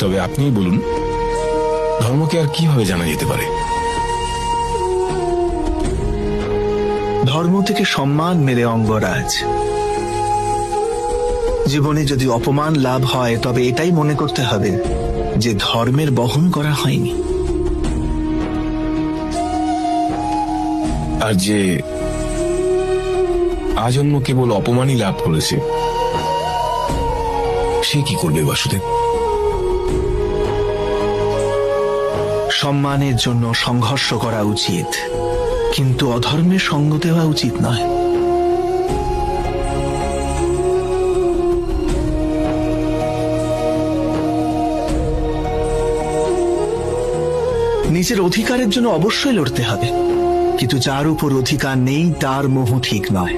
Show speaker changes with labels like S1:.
S1: তবে আপনিই বলুন, ধর্মকে আর কিভাবে জানা যেতে পারে?
S2: ধর্ম থেকে সম্মান মেলে অঙ্গরাজ। জীবনে যদি অপমান লাভ হয় তবে এটাই মনে করতে হবে যে ধর্মের বহন করা হয়নি।
S1: আর যে আজন্ম কেবল অপমানই লাভ করেছে, সে কি করবে বাসুদেব?
S2: সম্মানের জন্য সংঘর্ষ করা উচিত, কিন্তু অধর্মের সঙ্গ দেওয়া উচিত নয়। নিজের অধিকারের জন্য অবশ্যই লড়তে হবে, কিন্তু যার উপর অধিকার নেই তার মোহ ঠিক নয়।